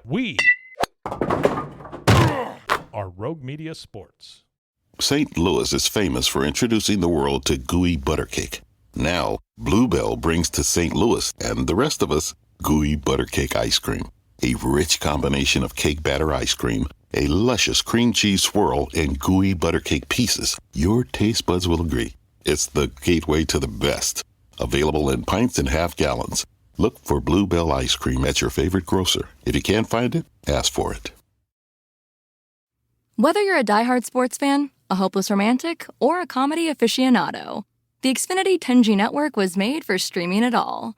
We are Rogue Media Sports. St. Louis is famous for introducing the world to gooey butter cake. Now, Bluebell brings to St. Louis and the rest of us gooey butter cake ice cream. A rich combination of cake batter ice cream, a luscious cream cheese swirl, and gooey butter cake pieces. Your taste buds will agree. It's the gateway to the best. Available in pints and half gallons. Look for Bluebell ice cream at your favorite grocer. If you can't find it, ask for it. Whether you're a diehard sports fan, a hopeless romantic, or a comedy aficionado, the Xfinity 10G network was made for streaming it all.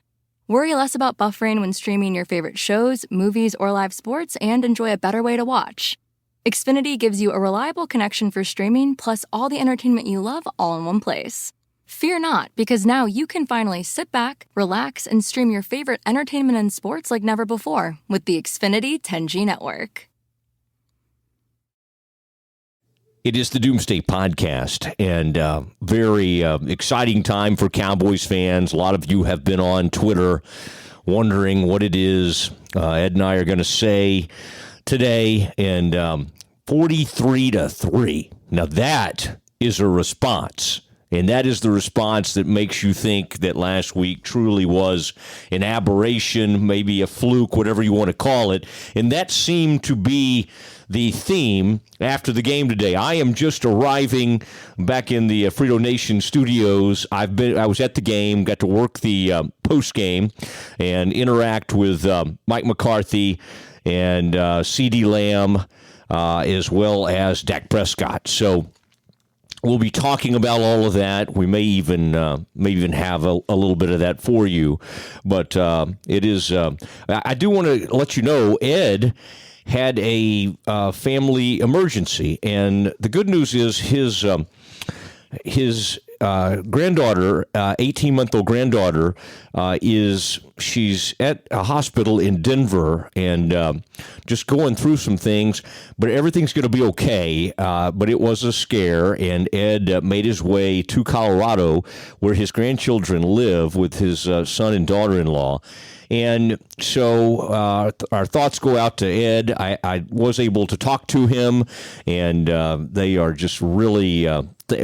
Worry less about buffering when streaming your favorite shows, movies, or live sports, and enjoy a better way to watch. Xfinity gives you a reliable connection for streaming, plus all the entertainment you love all in one place. Fear not, because now you can finally sit back, relax, and stream your favorite entertainment and sports like never before with the Xfinity 10G network. It is the Doomsday Podcast, and very exciting time for Cowboys fans. A lot of you have been on Twitter wondering what it is Ed and I are going to say today, and 43-3. Now that is a response. And that is the response that makes you think that last week truly was an aberration, maybe a fluke, whatever you want to call it. And that seemed to be the theme after the game today. I am just arriving back in the Frito Nation studios. I was at the game, got to work the post game and interact with Mike McCarthy and CeeDee Lamb as well as Dak Prescott. So we'll be talking about all of that. We may even have a little bit of that for you. But it is. I do want to let you know, Ed had a family emergency, and the good news is his granddaughter, 18-month-old granddaughter, she's at a hospital in Denver and just going through some things, but everything's going to be okay. But it was a scare, and Ed made his way to Colorado, where his grandchildren live with his son and daughter-in-law. And so our thoughts go out to Ed. I was able to talk to him, and they are just really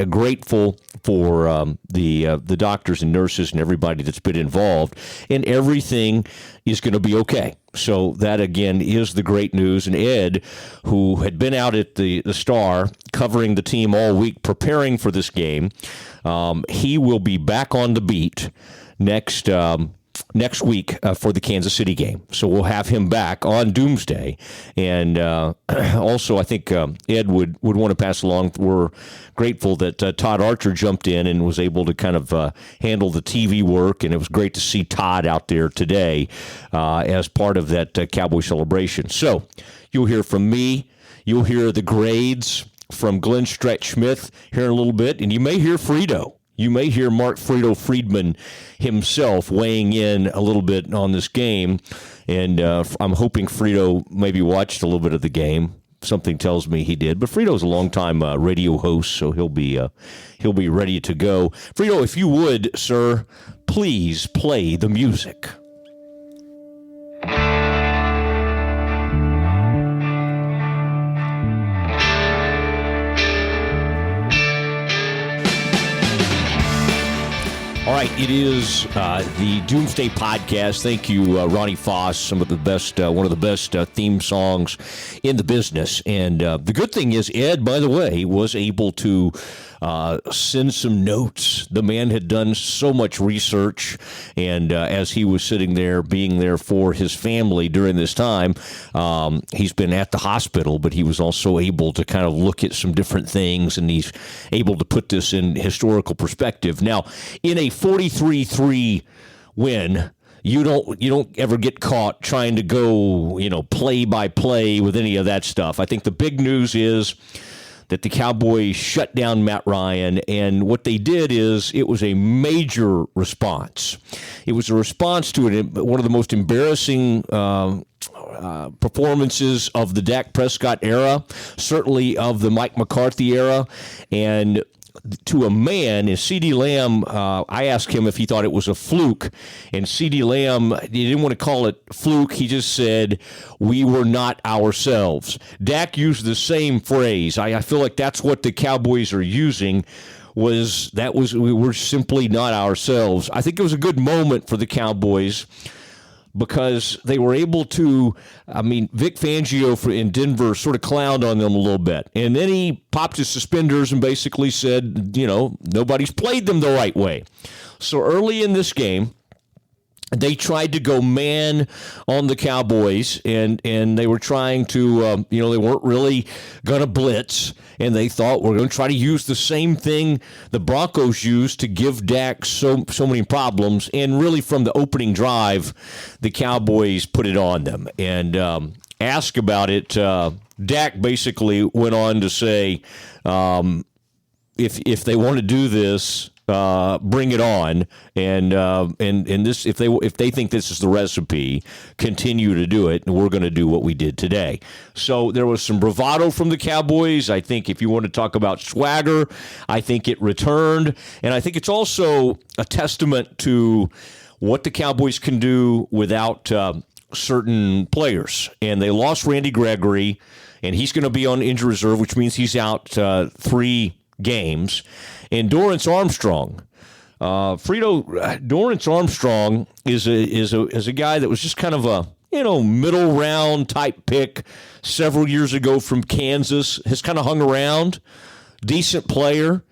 grateful for the doctors and nurses and everybody that's been involved, and everything is going to be okay. So that, again, is the great news. And Ed, who had been out at the Star covering the team all week, preparing for this game, he will be back on the beat next week for the Kansas City game. So we'll have him back on Doomsday. And also, I think Ed would want to pass along, we're grateful that Todd Archer jumped in and was able to kind of handle the TV work. And it was great to see Todd out there today as part of that Cowboy celebration. So you'll hear from me. You'll hear the grades from Glenn Stretch Smith here in a little bit. And you may hear Frito. You may hear Mark Frito Friedman himself weighing in a little bit on this game, and I'm hoping Frito maybe watched a little bit of the game. Something tells me he did, but Frito's a longtime radio host, so he'll be ready to go. Frito, if you would, sir, please play the music. All right, it is the Doomsday Podcast. Thank you, Ronnie Foss, one of the best theme songs in the business. And the good thing is, Ed, by the way, was able to send some notes. The man had done so much research, and as he was sitting there, being there for his family during this time, he's been at the hospital, but he was also able to kind of look at some different things, and he's able to put this in historical perspective. Now, in a 43-3 win, you don't ever get caught trying to go, play by play with any of that stuff. I think the big news is that the Cowboys shut down Matt Ryan, and what they did is it was a major response. It was a response to one of the most embarrassing performances of the Dak Prescott era, certainly of the Mike McCarthy era, and to a man, and CeeDee Lamb, I asked him if he thought it was a fluke, and CeeDee Lamb, he didn't want to call it fluke. He just said, we were not ourselves. Dak used the same phrase. I feel like that's what the Cowboys are using, we were simply not ourselves. I think it was a good moment for the Cowboys because they were able to, Vic Fangio in Denver sort of clowned on them a little bit. And then he popped his suspenders and basically said, nobody's played them the right way. So early in this game, they tried to go man on the Cowboys, and they were trying to, they weren't really going to blitz, and they thought we're going to try to use the same thing the Broncos used to give Dak so many problems. And really from the opening drive, the Cowboys put it on them. And asked about it, Dak basically went on to say, if they want to do this, bring it on, and this if they think this is the recipe, continue to do it, and we're going to do what we did today. So there was some bravado from the Cowboys. I think if you want to talk about swagger, I think it returned, and I think it's also a testament to what the Cowboys can do without certain players. And they lost Randy Gregory, and he's going to be on injury reserve, which means he's out 3 games. And Dorrance Armstrong, Dorrance Armstrong is a guy that was just kind of a middle round type pick several years ago from Kansas. Has kind of hung around, decent player,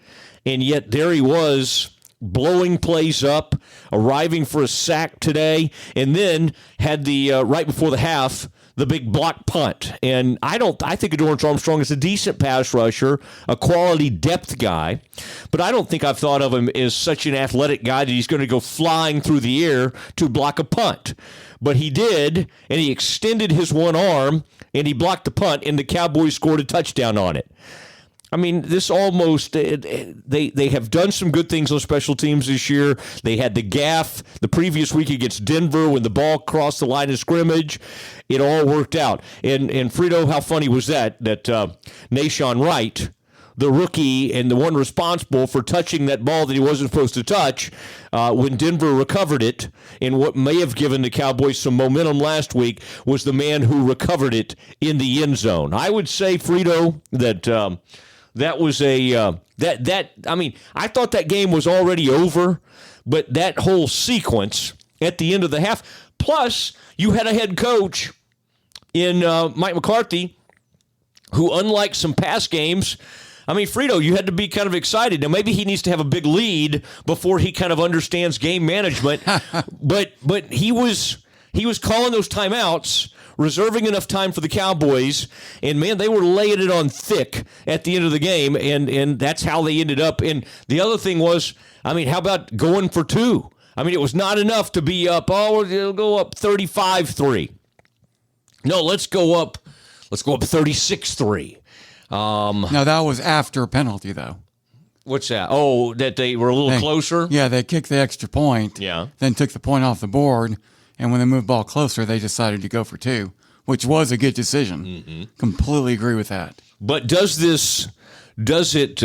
and yet there he was blowing plays up, arriving for a sack today, and then had the right before the half, the big block punt. And I think Dorrance Armstrong is a decent pass rusher, a quality depth guy, but I don't think I've thought of him as such an athletic guy that he's going to go flying through the air to block a punt. But he did, and he extended his one arm, and he blocked the punt, and the Cowboys scored a touchdown on it. This almost, they have done some good things on special teams this year. They had the gaff the previous week against Denver when the ball crossed the line of scrimmage. It all worked out. And Frito, how funny was that Nahshon Wright, the rookie and the one responsible for touching that ball that he wasn't supposed to touch when Denver recovered it, and what may have given the Cowboys some momentum last week, was the man who recovered it in the end zone. I would say, Frito, that... That was I thought that game was already over, but that whole sequence at the end of the half, plus you had a head coach in Mike McCarthy who, unlike some past games, Frito, you had to be kind of excited. Now, maybe he needs to have a big lead before he kind of understands game management, but he was calling those timeouts, reserving enough time for the Cowboys, and, man, they were laying it on thick at the end of the game, and that's how they ended up. And the other thing was, how about going for 2? It was not enough to be up, we'll go up 35-3. No, let's go up 36-3 Now, that was after a penalty, though. What's that? Oh, that they were a little closer? Yeah, they kicked the extra point, then took the point off the board. And when they moved the ball closer, they decided to go for 2, which was a good decision. Mm-hmm. Completely agree with that. But does it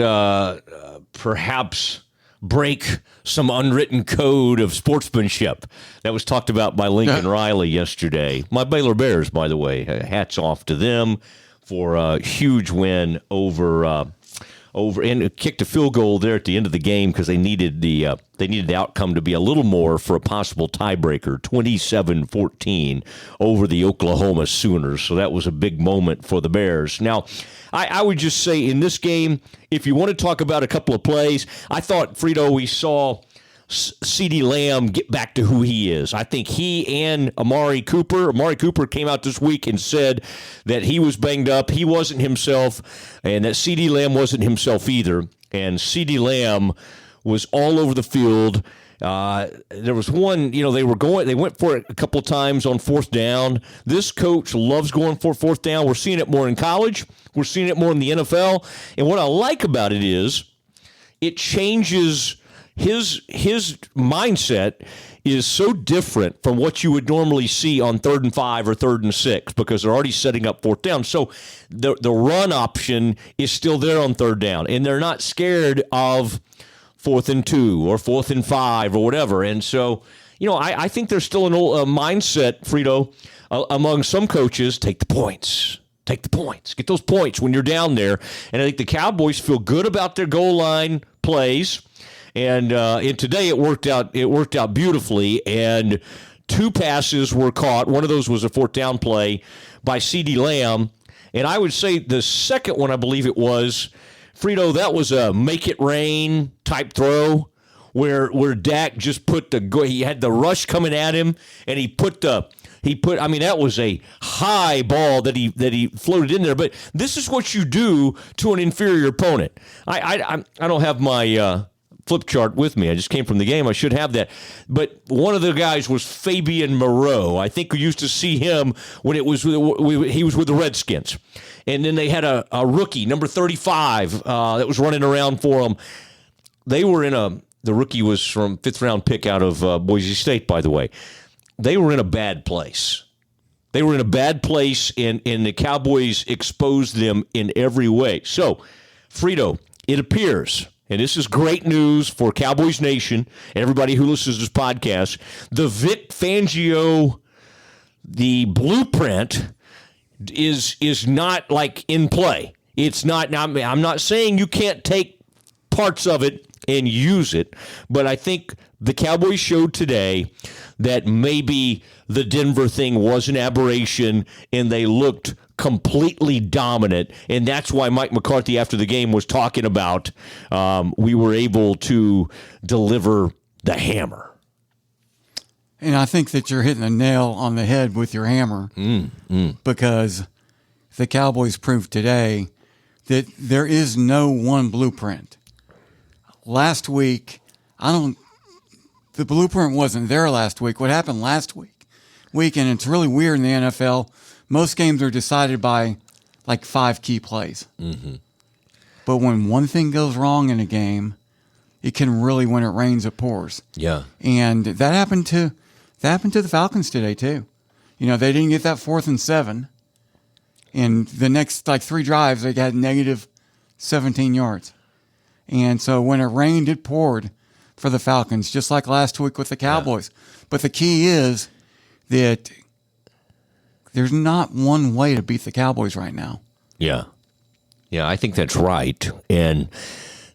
perhaps break some unwritten code of sportsmanship that was talked about by Lincoln Riley yesterday? My Baylor Bears, by the way, hats off to them for a huge win over and kicked a field goal there at the end of the game because they needed the outcome to be a little more for a possible tiebreaker, 27-14 over the Oklahoma Sooners. So that was a big moment for the Bears. Now, I would just say in this game, if you want to talk about a couple of plays, I thought, Frito, we saw CeeDee Lamb get back to who he is. I think he and Amari Cooper came out this week and said that he was banged up, he wasn't himself, and that CeeDee Lamb wasn't himself either. And CeeDee Lamb was all over the field. There was one, they went for it a couple of times on 4th down. This coach loves going for 4th down. We're seeing it more in college. We're seeing it more in the NFL. And what I like about it is it changes his mindset is so different from what you would normally see on 3rd and 5 or 3rd and 6 because they're already setting up 4th down. So the run option is still there on 3rd down, and they're not scared of 4th and 2 or 4th and 5 or whatever. And so, I think there's still a mindset, Frito, among some coaches, take the points. Take the points. Get those points when you're down there. And I think the Cowboys feel good about their goal line plays. And today it worked out beautifully. And 2 passes were caught. One of those was a 4th down play by CeeDee Lamb. And I would say the second one, I believe it was, Frito, that was a make it rain type throw where Dak just he had the rush coming at him, and that was a high ball that he floated in there. But this is what you do to an inferior opponent. I don't have my flip chart with me. I just came from the game. I should have that. But one of the guys was Fabian Moreau. I think we used to see him when he was with the Redskins. And then they had a rookie, number 35, that was running around for them. They were the rookie was from 5th round pick out of Boise State, by the way. They were in a bad place. They were in a bad place, and the Cowboys exposed them in every way. So, Frito, it appears, and this is great news for Cowboys Nation and everybody who listens to this podcast, the Vic Fangio, the blueprint is not like in play. It's not. Now, I'm not saying you can't take parts of it and use it, but I think the Cowboys showed today that maybe the Denver thing was an aberration and they looked completely dominant, and that's why Mike McCarthy after the game was talking about we were able to deliver the hammer. And I think that you're hitting the nail on the head with your hammer because the Cowboys proved today that there is no one blueprint. Last week, the blueprint wasn't there last week. What happened last week, and it's really weird in the NFL, most games are decided by like 5 key plays. Mm-hmm. But when one thing goes wrong in a game, it can really, when it rains, it pours. Yeah. And that happened to the Falcons today too. They didn't get that 4th and 7. And the next 3 drives, they got negative 17 yards. And so when it rained, it poured for the Falcons, just like last week with the Cowboys. Yeah. But the key is that there's not one way to beat the Cowboys right now. Yeah. Yeah, I think that's right. And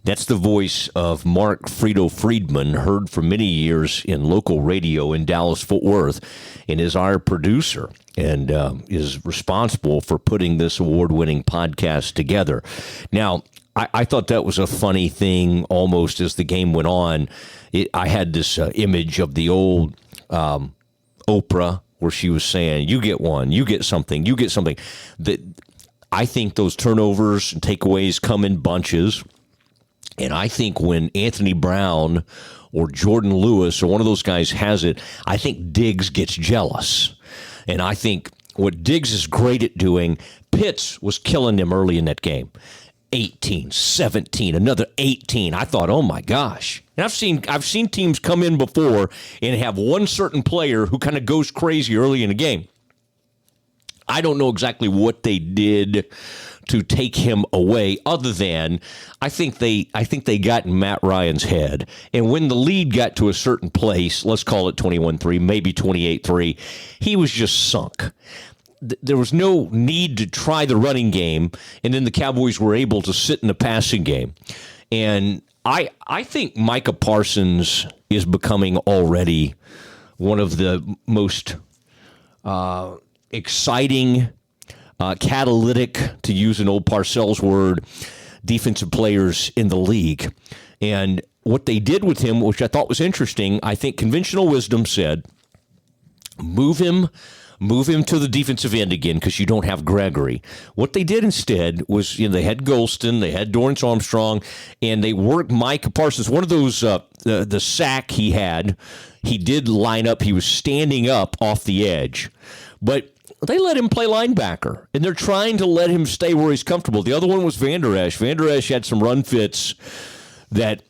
that's the voice of Mark Frito Friedman, heard for many years in local radio in Dallas-Fort Worth, and is our producer and is responsible for putting this award-winning podcast together. Now, I thought that was a funny thing almost as the game went on. I had this image of the old Oprah where she was saying, you get one, you get something, you get something. I think those turnovers and takeaways come in bunches. And I think when Anthony Brown or Jordan Lewis or one of those guys has it, I think Diggs gets jealous. And I think what Diggs is great at doing, Pitts was killing them early in that game. 18, 17, another 18. I thought, oh my gosh. And I've seen teams come in before and have one certain player who kind of goes crazy early in the game. I don't know exactly what they did to take him away, other than I think they got in Matt Ryan's head. And when the lead got to a certain place, let's call it 21-3, maybe 28-3, he was just sunk. There was no need to try the running game, and then the Cowboys were able to sit in the passing game. And I think Micah Parsons is becoming already one of the most exciting, catalytic, to use an old Parcells word, defensive players in the league. And what they did with him, which I thought was interesting, I think conventional wisdom said, move him to the defensive end again because you don't have Gregory. What they did instead was, they had Golston, they had Dorrance Armstrong, and they worked Micah Parsons. One of those, the sack he had, he did line up. He was standing up off the edge. But they let him play linebacker, and they're trying to let him stay where he's comfortable. The other one was Van Der Esch. Van Der Esch had some run fits that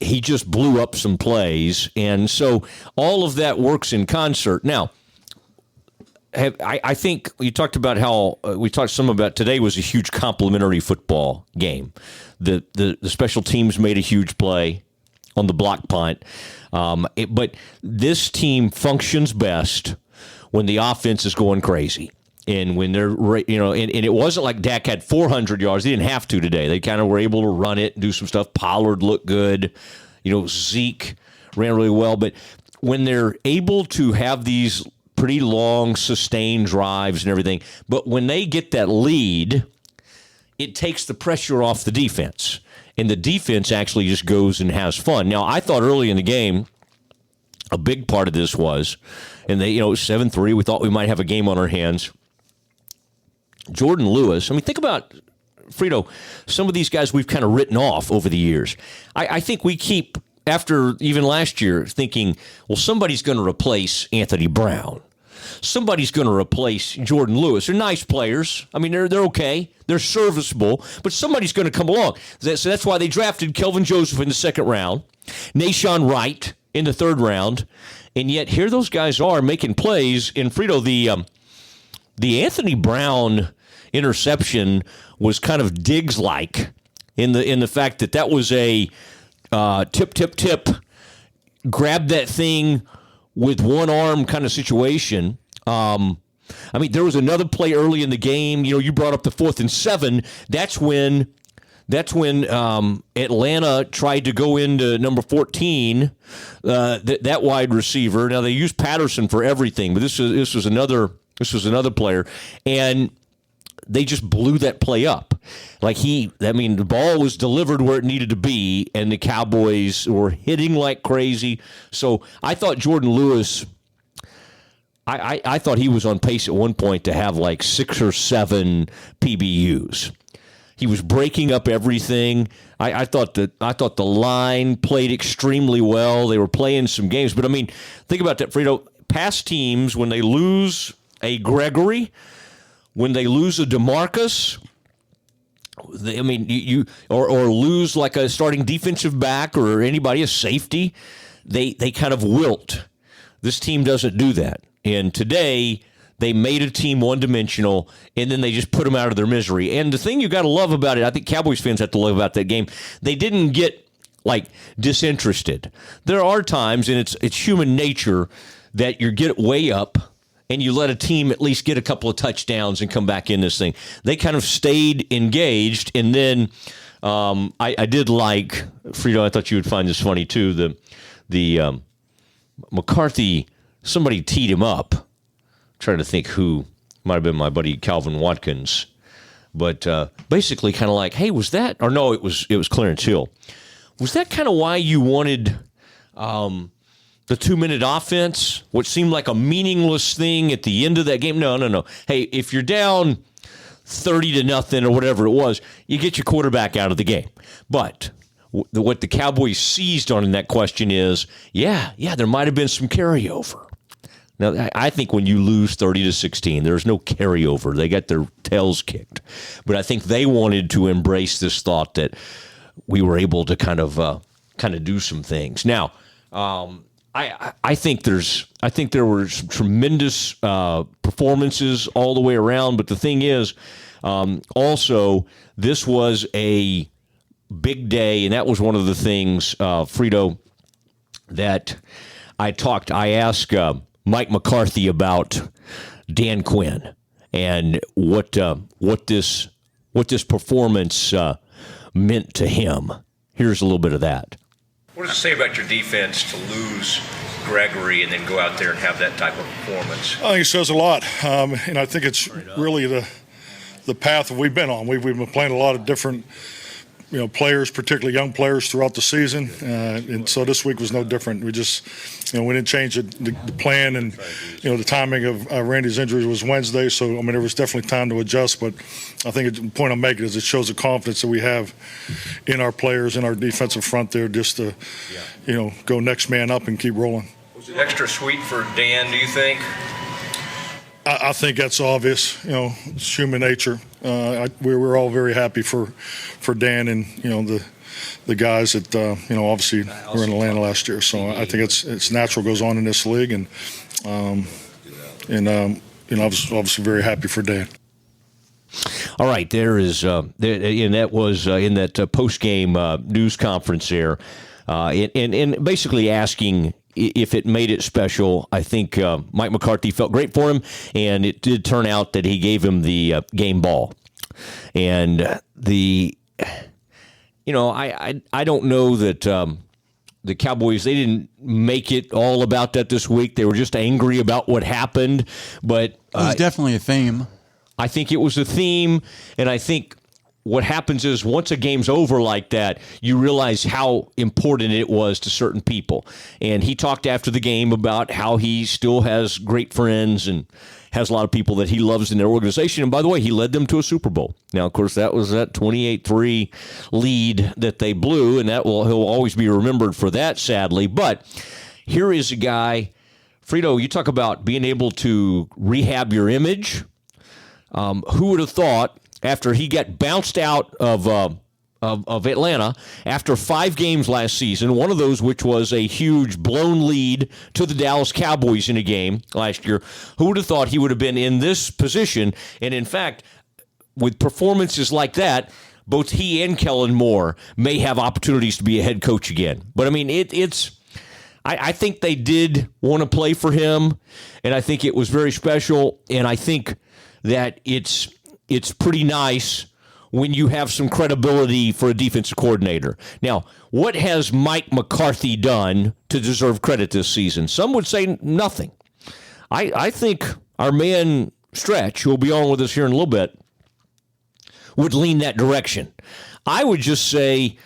he just blew up some plays. And so all of that works in concert. Now, I think you talked about how we talked some about today was a huge complimentary football game. The special teams made a huge play on the block punt. But this team functions best when the offense is going crazy. And when they're, and it wasn't like Dak had 400 yards. They didn't have to today. They kind of were able to run it and do some stuff. Pollard looked good. Zeke ran really well. But when they're able to have these pretty long, sustained drives and everything, but when they get that lead, it takes the pressure off the defense. And the defense actually just goes and has fun. Now, I thought early in the game, a big part of this was, and they, 7-3, we thought we might have a game on our hands. Jordan Lewis, think about, Frito, some of these guys we've kind of written off over the years. I think we keep, after even last year, thinking, well, somebody's going to replace Anthony Brown. Somebody's going to replace Jordan Lewis. They're nice players. They're okay. They're serviceable. But somebody's going to come along. So that's why they drafted Kelvin Joseph in the second round, Nashawn Wright in the third round. And yet here those guys are making plays. And Frito, the Anthony Brown interception was kind of Diggs-like in the fact that was a tip, grab that thing with one arm kind of situation. There was another play early in the game. You brought up the 4th and 7. That's when Atlanta tried to go into number 14, that wide receiver. Now they used Patterson for everything, but this was another player, and they just blew that play up. The ball was delivered where it needed to be, and the Cowboys were hitting like crazy. So I thought Jordan Lewis, I thought he was on pace at one point to have like 6 or 7 PBUs. He was breaking up everything. I thought the line played extremely well. They were playing some games, but think about that, Frito. Past teams, when they lose a Gregory, when they lose a DeMarcus, or lose like a starting defensive back or anybody, a safety, they kind of wilt. This team doesn't do that. And today, they made a team one-dimensional, and then they just put them out of their misery. And the thing you got to love about it, I think Cowboys fans have to love about that game, they didn't get disinterested. There are times, and it's human nature, that you get way up and you let a team at least get a couple of touchdowns and come back in this thing. They kind of stayed engaged, and then I did like, Frito, I thought you would find this funny too, the McCarthy, somebody teed him up. I'm trying to think who, might have been my buddy Calvin Watkins, but basically kind of like, hey, was that, or no, it was Clarence Hill. Was that kind of why you wanted the 2-minute offense, what seemed like a meaningless thing at the end of that game? No. Hey, if you're down 30-0 or whatever it was, you get your quarterback out of the game. But what the Cowboys seized on in that question is, yeah, there might have been some carryover. Now, I think when you lose 30-16, there's no carryover. They got their tails kicked. But I think they wanted to embrace this thought that we were able to kind of do some things. Now, I think there were some tremendous performances all the way around, but the thing is, also, this was a big day, and that was one of the things, Frito, that I asked Mike McCarthy about Dan Quinn and what this performance meant to him. Here's a little bit of that. What does it say about your defense to lose Gregory and then go out there and have that type of performance? I think it says a lot, and I think it's really the path that we've been on. We've been playing a lot of different players, particularly young players, throughout the season, and so this week was no different. We just, we didn't change the plan, and the timing of Randy's injury was Wednesday, so there was definitely time to adjust. But I think the point I'm making is it shows the confidence that we have in our players, in our defensive front there, just to go next man up and keep rolling. Was it extra sweet for Dan, do you think? I think that's obvious. It's human nature. We were all very happy for Dan and the guys that obviously were in Atlanta last year. So I think it's natural goes on in this league, and obviously very happy for Dan. All right, there is, and that was in that post-game news conference there, and basically asking if it made it special. I think Mike McCarthy felt great for him, and it did turn out that he gave him the game ball. And I don't know that the Cowboys, they didn't make it all about that this week. They were just angry about what happened, but it was definitely a theme. I think it was a theme, and I think what happens is once a game's over like that, you realize how important it was to certain people. And he talked after the game about how he still has great friends and has a lot of people that he loves in their organization. And by the way, he led them to a Super Bowl. Now, of course, that was that 28-3 lead that they blew, and he'll always be remembered for that, sadly. But here is a guy, Frito, you talk about being able to rehab your image. Who would have thought after he got bounced out of Atlanta after 5 games last season, one of those which was a huge blown lead to the Dallas Cowboys in a game last year, who would have thought he would have been in this position? And in fact, with performances like that, both he and Kellen Moore may have opportunities to be a head coach again. But I mean, I think they did want to play for him, and I think it was very special, and I think that it's pretty nice when you have some credibility for a defensive coordinator. Now, what has Mike McCarthy done to deserve credit this season? Some would say nothing. I think our man Stretch, who will be on with us here in a little bit, would lean that direction. I would just say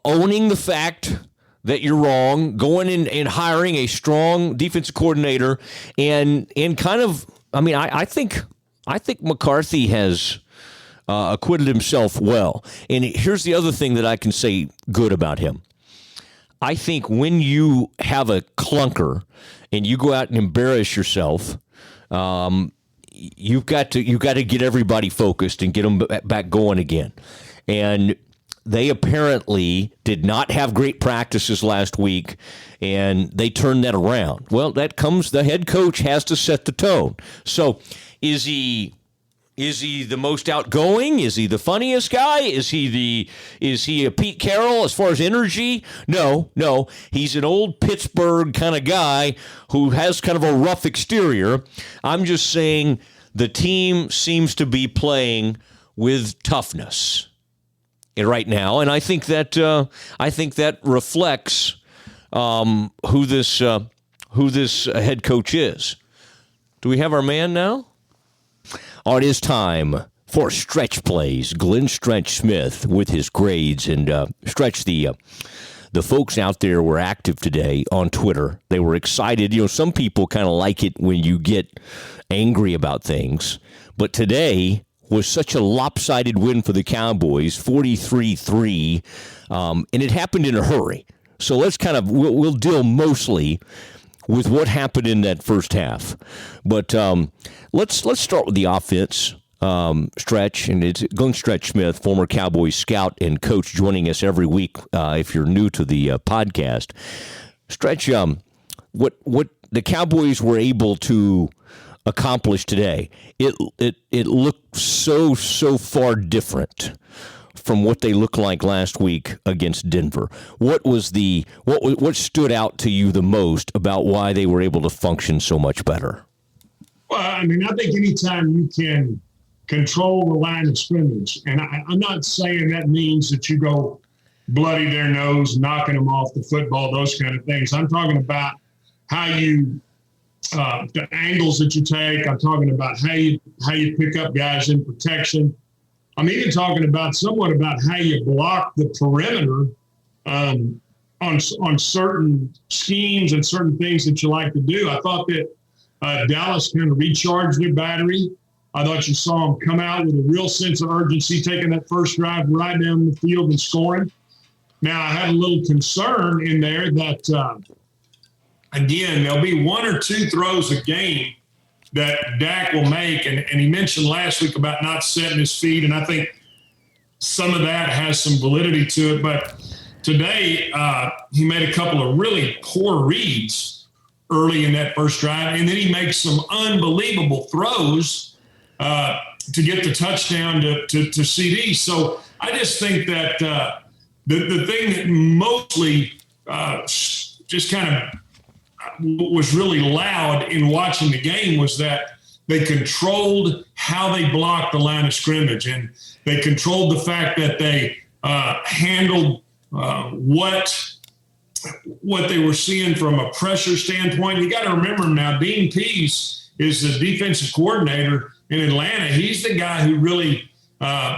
owning the fact that you're wrong, going in and hiring a strong defensive coordinator, and kind of, I mean, I think McCarthy has acquitted himself well. And here's the other thing that I can say good about him. I think when you have a clunker and you go out and embarrass yourself, you've got to get everybody focused and get them back going again. And they apparently did not have great practices last week, and they turned that around. Well, the head coach has to set the tone. So is he the most outgoing? Is he the funniest guy? Is he a Pete Carroll as far as energy? No. He's an old Pittsburgh kind of guy who has kind of a rough exterior. I'm just saying the team seems to be playing with toughness right now, and I think that reflects who this head coach is. Do we have our man now? Oh, it is time for Stretch Plays. Glenn Stretch Smith with his grades. And Stretch, the folks out there were active today on Twitter. They were excited. You know, some people kind of like it when you get angry about things. But today was such a lopsided win for the Cowboys, 43-3, and it happened in a hurry. So let's we'll deal mostly with what happened in that first half. But let's start with the offense. Stretch, and it's Glenn Stretch Smith, former Cowboys scout and coach, joining us every week if you're new to the podcast. Stretch, what the Cowboys were able to accomplish today, it looked so far different from what they looked like last week against Denver. What stood out to you the most about why they were able to function so much better? Well, I mean, I think anytime you can control the line of scrimmage, and I'm not saying that means that you go bloody their nose, knocking them off the football, those kind of things. I'm talking about how you the angles that you take. I'm talking about how you pick up guys in protection. I'm even talking somewhat about how you block the perimeter on certain schemes and certain things that you like to do. I thought that Dallas kind of recharged their battery. I thought you saw them come out with a real sense of urgency, taking that first drive right down the field and scoring. Now, I had a little concern in there that, again, there'll be one or two throws a game that Dak will make. And he mentioned last week about not setting his feet. And I think some of that has some validity to it. But today, he made a couple of really poor reads early in that first drive, and then he makes some unbelievable throws to get the touchdown to CD. So I just think that the thing that mostly just kind of was really loud in watching the game was that they controlled how they blocked the line of scrimmage, and they controlled the fact that they handled what they were seeing from a pressure standpoint. You got to remember now, Dean Pease is the defensive coordinator in Atlanta. He's the guy who really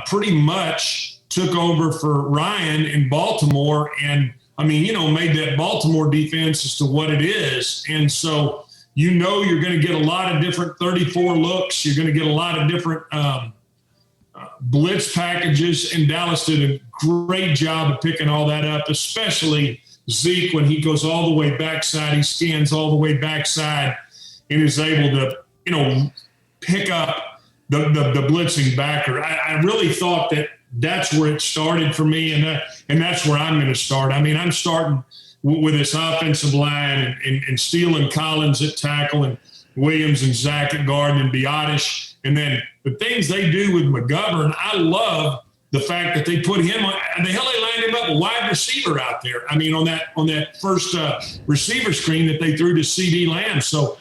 pretty much took over for Ryan in Baltimore, and made that Baltimore defense as to what it is. And so, you're going to get a lot of different 34 looks. You're going to get a lot of different blitz packages. And Dallas did a great job of picking all that up, especially Zeke when he goes all the way backside. He scans all the way backside and is able to, pick up the blitzing backer. I really thought that's where it started for me, and that's where I'm going to start. I'm starting with this offensive line and Steele Collins at tackle and Williams and Zach at guard and Biotish. And then the things they do with McGovern, I love the fact that they put him on – they lined him up a wide receiver out there. On that first receiver screen that they threw to CD Lamb. So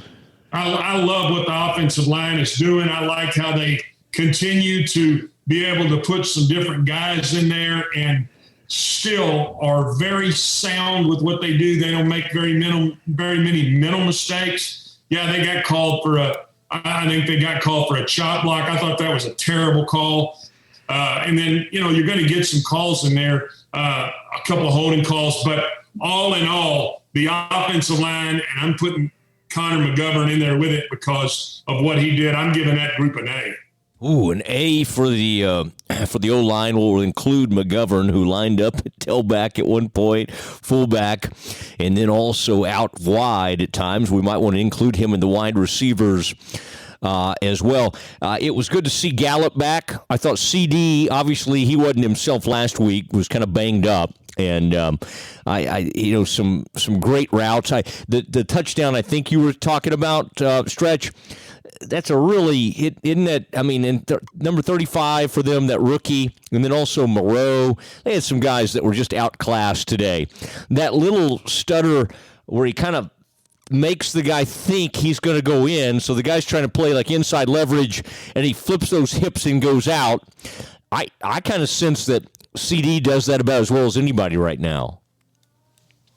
I love what the offensive line is doing. I like how they continue to be able to put some different guys in there and – still are very sound with what they do. They don't make very many mental mistakes. Yeah, they got called for a chop block. I thought that was a terrible call. And then, you're going to get some calls in there, a couple of holding calls. But all in all, the offensive line, and I'm putting Connor McGovern in there with it because of what he did. I'm giving that group an A. Ooh, an A for the O-line will include McGovern, who lined up at tailback at one point, fullback, and then also out wide at times. We might want to include him in the wide receivers as well. It was good to see Gallup back. I thought CD, obviously he wasn't himself last week, was kind of banged up. And some great routes. The touchdown I think you were talking about, Stretch. That's a really, isn't that, number 35 for them, that rookie, and then also Moreau. They had some guys that were just outclassed today. That little stutter where he kind of makes the guy think he's going to go in, so the guy's trying to play like inside leverage, and he flips those hips and goes out. I kind of sense that CD does that about as well as anybody right now.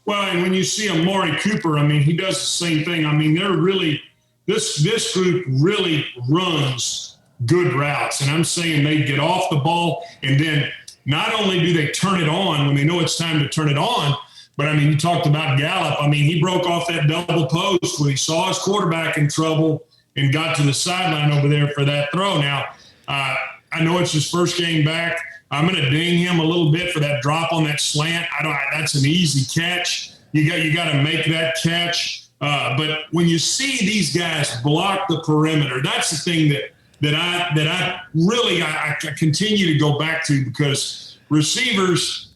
Well, and when you see Amari Cooper, he does the same thing. They're really... This group really runs good routes, and I'm saying they get off the ball, and then not only do they turn it on when they know it's time to turn it on, but you talked about Gallup. He broke off that double post when he saw his quarterback in trouble and got to the sideline over there for that throw. Now, I know it's his first game back. I'm going to ding him a little bit for that drop on that slant. That's an easy catch. You got to make that catch. But when you see these guys block the perimeter, that's the thing that I really continue to go back to, because receivers,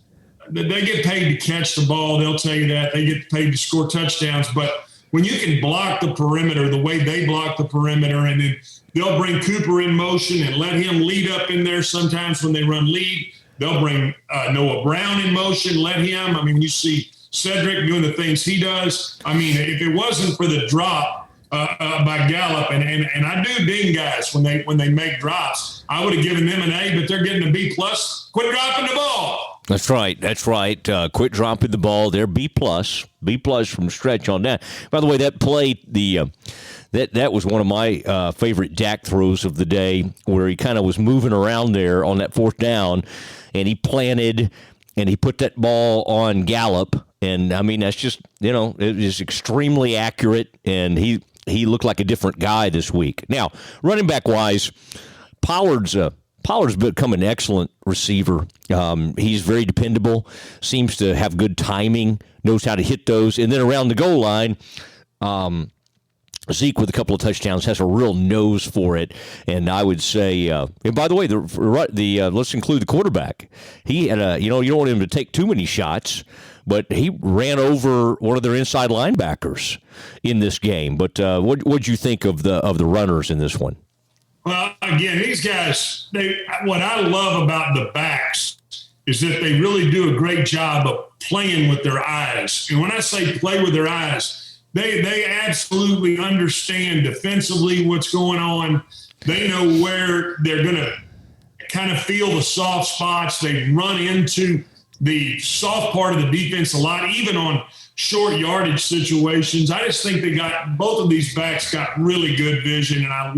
they get paid to catch the ball. They'll tell you that. They get paid to score touchdowns. But when you can block the perimeter the way they block the perimeter, and then they'll bring Cooper in motion and let him lead up in there sometimes when they run lead. They'll bring Noah Brown in motion, let him. You see Cedric doing the things he does. If it wasn't for the drop by Gallup, and I do ding guys when they make drops, I would have given them an A, but they're getting a B+. Quit dropping the ball. That's right. Quit dropping the ball. They're B+. B+ from Stretch on that. By the way, that play, that was one of my favorite Dak throws of the day, where he kind of was moving around there on that fourth down, and he planted, and he put that ball on Gallup. And, that's just, it was extremely accurate, and he looked like a different guy this week. Now, running back-wise, Pollard's become an excellent receiver. He's very dependable, seems to have good timing, knows how to hit those. And then around the goal line, Zeke with a couple of touchdowns has a real nose for it, and I would say. And by the way, let's include the quarterback. He had you don't want him to take too many shots, but he ran over one of their inside linebackers in this game. But what'd you think of the runners in this one? Well, again, these guys. What I love about the backs is that they really do a great job of playing with their eyes. And when I say play with their eyes. They absolutely understand defensively what's going on. They know where they're going to kind of feel the soft spots. They run into the soft part of the defense a lot, even on short yardage situations. I just think both of these backs got really good vision, and I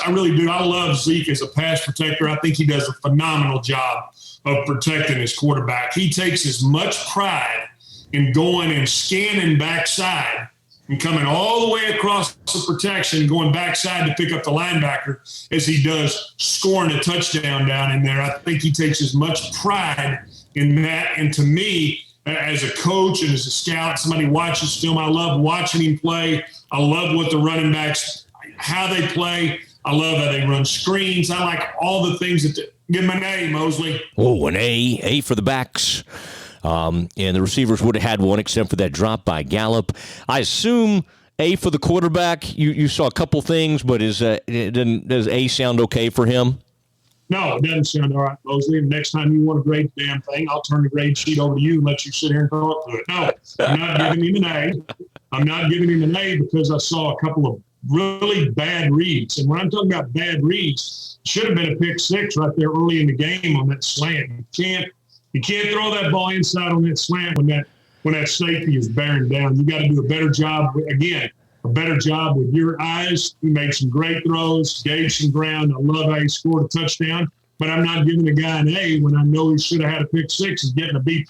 really do. I love Zeke as a pass protector. I think he does a phenomenal job of protecting his quarterback. He takes as much pride in going and scanning backside and coming all the way across the protection, going backside to pick up the linebacker as he does scoring a touchdown down in there. I think he takes as much pride in that. And to me, as a coach and as a scout, somebody watches film, I love watching him play. I love what the running backs, how they play. I love how they run screens. I like all the things give him an A, Mosley. Oh, an A for the backs. And the receivers would have had one except for that drop by Gallup. I assume A for the quarterback. You saw a couple things, but does A sound okay for him? No, it doesn't sound all right, Mosley. And next time you want to grade the damn thing, I'll turn the grade sheet over to you and let you sit here and talk to it. No, I'm not giving him an A. I'm not giving him an A because I saw a couple of really bad reads. And when I'm talking about bad reads, it should have been a pick six right there early in the game on that slant. You can't throw that ball inside on that slant when that safety is bearing down. You got to do a better job with your eyes. He made some great throws, gauged some ground. I love how he scored a touchdown, but I'm not giving a guy an A when I know he should have had a pick six and getting a B+.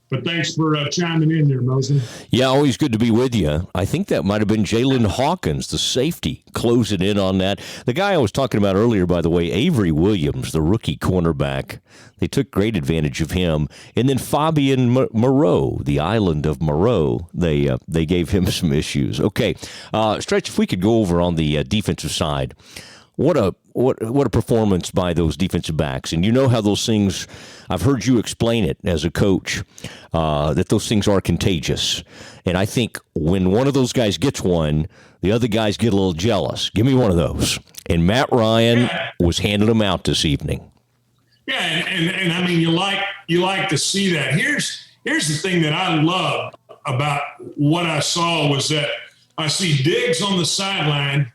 But thanks for chiming in there, Mosley. Yeah, always good to be with you. I think that might have been Jalen Hawkins, the safety, closing in on that. The guy I was talking about earlier, by the way, Avery Williams, the rookie cornerback. They took great advantage of him. And then Fabian Moreau, the island of Moreau, they gave him some issues. Okay, Stretch, if we could go over on the defensive side. What a performance by those defensive backs. And you know how those things, I've heard you explain it as a coach, that those things are contagious. And I think when one of those guys gets one, the other guys get a little jealous. Give me one of those. And Matt Ryan was handing them out this evening. Yeah, and I mean, you like to see that. Here's the thing that I love about what I saw was that I see Diggs on the sideline,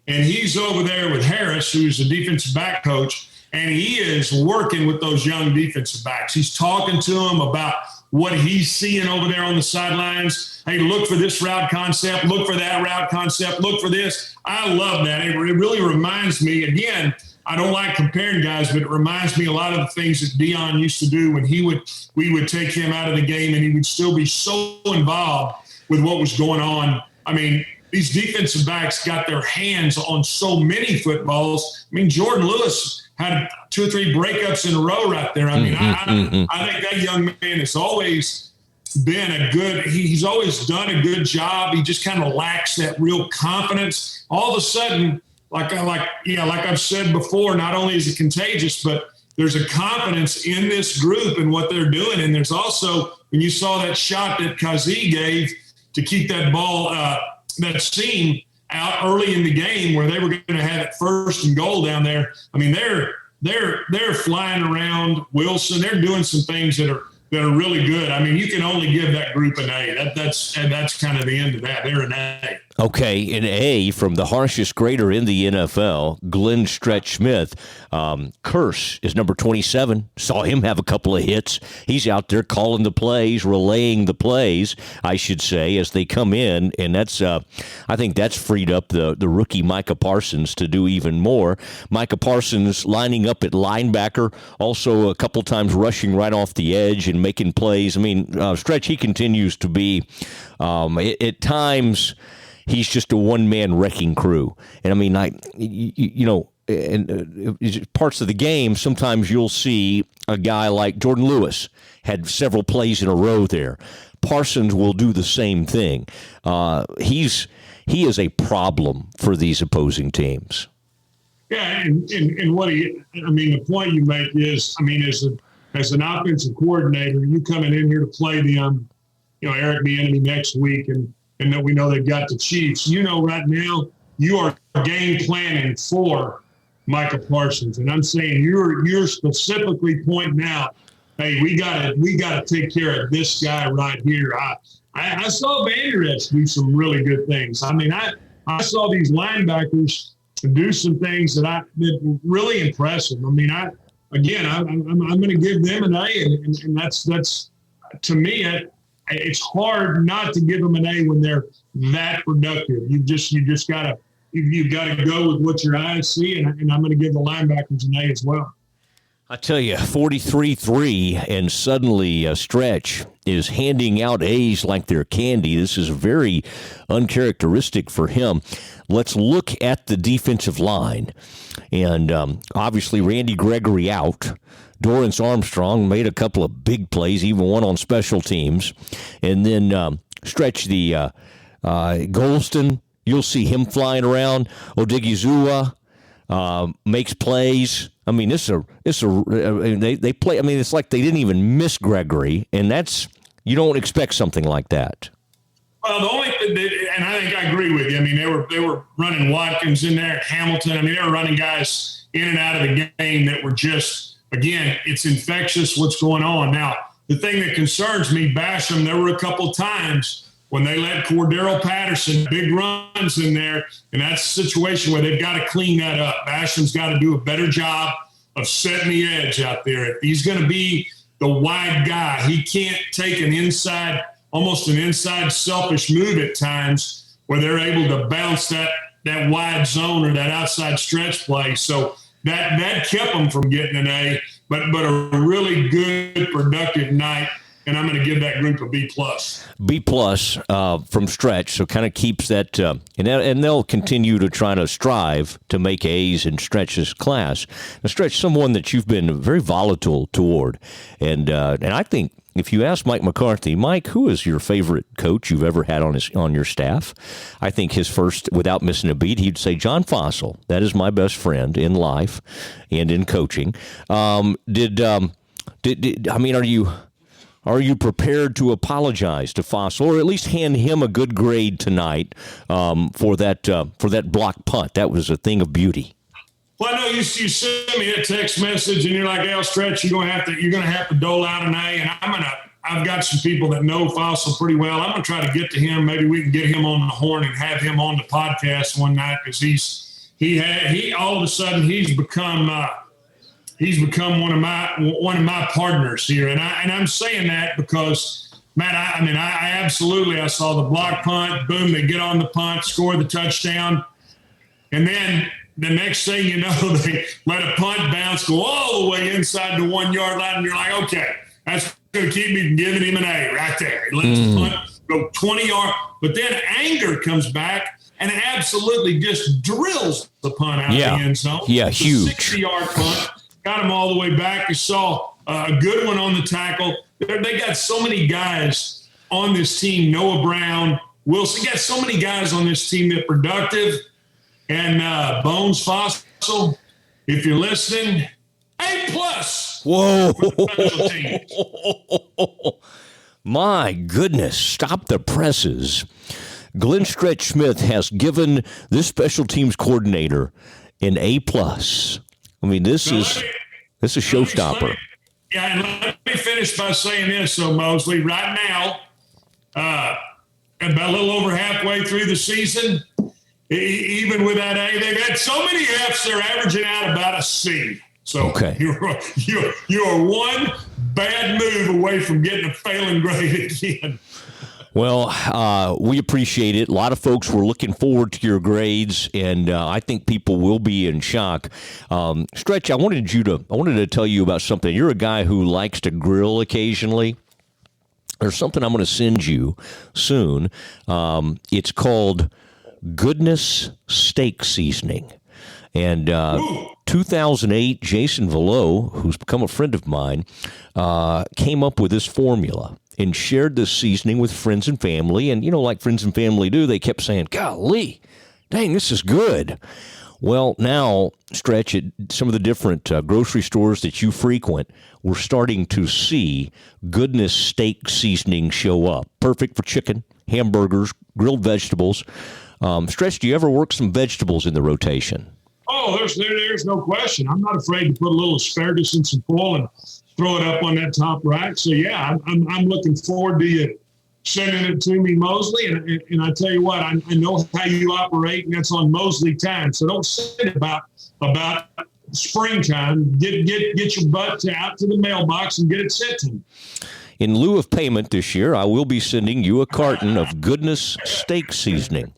and he's over there with Harris, who's the defensive back coach, and he is working with those young defensive backs. He's talking to them about what he's seeing over there on the sidelines. Hey, look for this route concept. Look for that route concept. Look for this. I love that. It really reminds me, again, I don't like comparing guys, but it reminds me a lot of the things that Dion used to do when we would take him out of the game and he would still be so involved with what was going on. I mean, these defensive backs got their hands on so many footballs. I mean, Jordan Lewis had 2 or 3 breakups in a row right there. I mean, I think that young man has always been he's always done a good job. He just kind of lacks that real confidence. All of a sudden, like I've said before, not only is it contagious, but there's a confidence in this group and what they're doing. And there's also, when you saw that shot that Kazee gave to keep that ball, that seam out early in the game where they were going to have it 1st and goal down there. I mean, they're flying around Wilson. They're doing some things that are really good. I mean, you can only give that group an A. That's kind of the end of that. They're an A. Okay, an A from the harshest grader in the NFL, Glenn Stretch Smith. Curse is number 27. Saw him have a couple of hits. He's out there calling the plays, relaying the plays, I should say, as they come in. And that's, I think that's freed up the rookie Micah Parsons to do even more. Micah Parsons lining up at linebacker, also a couple times rushing right off the edge and making plays. I mean, Stretch, he continues to be, at times, he's just a one-man wrecking crew. And I mean, parts of the game, sometimes you'll see a guy like Jordan Lewis had several plays in a row there. Parsons will do the same thing. He is a problem for these opposing teams. Yeah, and the point you make is, as an offensive coordinator, you coming in here to play them, Eric Bieniemy next week, and that we know they've got the Chiefs. Right now you are game planning for Micah Parsons, and I'm saying you're specifically pointing out, hey, we gotta take care of this guy right here. I saw Van Der do some really good things. I saw these linebackers do some things that were really impressive. I'm going to give them an A, and that's to me, it's hard not to give them an A when they're that productive. You've got to go with what your eyes see, and I'm going to give the linebackers an A as well. I tell you, 43-3, and suddenly Stretch is handing out A's like they're candy. This is very uncharacteristic for him. Let's look at the defensive line. And obviously, Randy Gregory out. Dorrance Armstrong made a couple of big plays, even one on special teams. And then Stretch, the Golston, you'll see him flying around. Odigizua makes plays. They play. It's like they didn't even miss Gregory, and you don't expect something like that. Well, the only and I think I agree with you. They were running Watkins in there at Hamilton. They were running guys in and out of the game that were just, again, it's infectious what's going on. Now, the thing that concerns me, Basham, there were a couple times when they let Cordero Patterson big runs in there, and that's a situation where they've got to clean that up. Basham's got to do a better job of setting the edge out there. If he's going to be the wide guy, he can't take almost an inside selfish move at times where they're able to bounce that wide zone or that outside stretch play. So that kept them from getting an A, but a really good, productive night. And I'm going to give that group a B+. B+ from Stretch, so kind of keeps that, and they'll continue to try to strive to make A's in Stretch's class. Now, Stretch, someone that you've been very volatile toward, and I think if you ask Mike McCarthy, Mike, who is your favorite coach you've ever had on your staff? I think his first, without missing a beat, he'd say John Fossil. That is my best friend in life and in coaching. Are you prepared to apologize to Fossil, or at least hand him a good grade tonight for that block punt? That was a thing of beauty. Well, I know you sent me a text message, and you're like, "Hey, Stretch, you're gonna have to dole out an A." And I've got some people that know Fossil pretty well. I'm gonna try to get to him. Maybe we can get him on the horn and have him on the podcast one night, because he all of a sudden he's become one of my partners here, and I'm saying that because, Matt, I saw the block punt, boom, they get on the punt, score the touchdown, and then the next thing you know, they let a punt bounce go all the way inside the 1 yard line, and you're like, okay, that's going to keep me from giving him an A right there. He lets the punt go 20 yards, but then anger comes back and absolutely just drills the punt out of the end zone. Yeah, it's huge. A 60-yard punt. Got him all the way back. You saw a good one on the tackle. They got so many guys on this team. Noah Brown, Wilson, got so many guys on this team that are productive. And Bones Fossil, if you're listening, A+. Whoa. My goodness, stop the presses. Glenn Stretch Smith has given this special teams coordinator an A+. This is a showstopper. And let me finish by saying this, Mosley. Right now, about a little over halfway through the season, even with that A, they've had so many Fs, they're averaging out about a C. So okay. you're one bad move away from getting a failing grade again. Well, we appreciate it. A lot of folks were looking forward to your grades, and I think people will be in shock. Stretch, I wanted to tell you about something. You're a guy who likes to grill occasionally. There's something I'm going to send you soon. It's called Goodness Steak Seasoning. And 2008, Jason Velo, who's become a friend of mine, came up with this formula. and shared this seasoning with friends and family. And, like friends and family do, they kept saying, golly, dang, this is good. Well, now, Stretch, at some of the different grocery stores that you frequent, we're starting to see Goodness steak seasoning show up. Perfect for chicken, hamburgers, grilled vegetables. Stretch, do you ever work some vegetables in the rotation? Oh, there's no question. I'm not afraid to put a little asparagus in some foil and throw it up on that top rack. So, yeah, I'm looking forward to you sending it to me, Mosley. And I tell you what, I know how you operate, and that's on Mosley time. So don't send it about springtime. Get your butt out to the mailbox and get it sent to me. In lieu of payment this year, I will be sending you a carton of Goodness steak seasoning.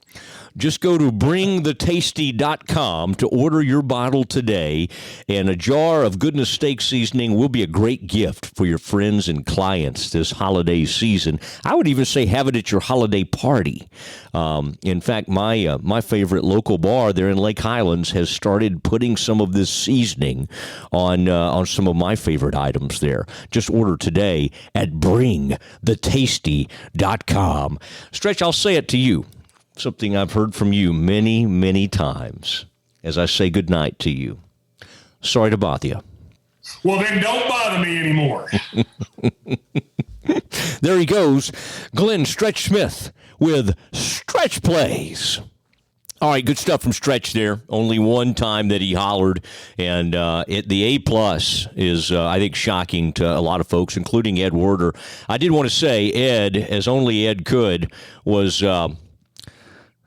Just go to bringthetasty.com to order your bottle today, and a jar of Goodness steak seasoning will be a great gift for your friends and clients this holiday season. I would even say have it at your holiday party. In fact, my favorite local bar there in Lake Highlands has started putting some of this seasoning on some of my favorite items there. Just order today at bringthetasty.com. Stretch, I'll say it to you. Something I've heard from you many, many times as I say goodnight to you. Sorry to bother you. Well, then don't bother me anymore. There he goes, Glenn Stretch Smith with Stretch Plays. All right, good stuff from Stretch there. Only one time that he hollered, and the A-plus is, I think, shocking to a lot of folks, including Ed Werder. I did want to say Ed, as only Ed could, was...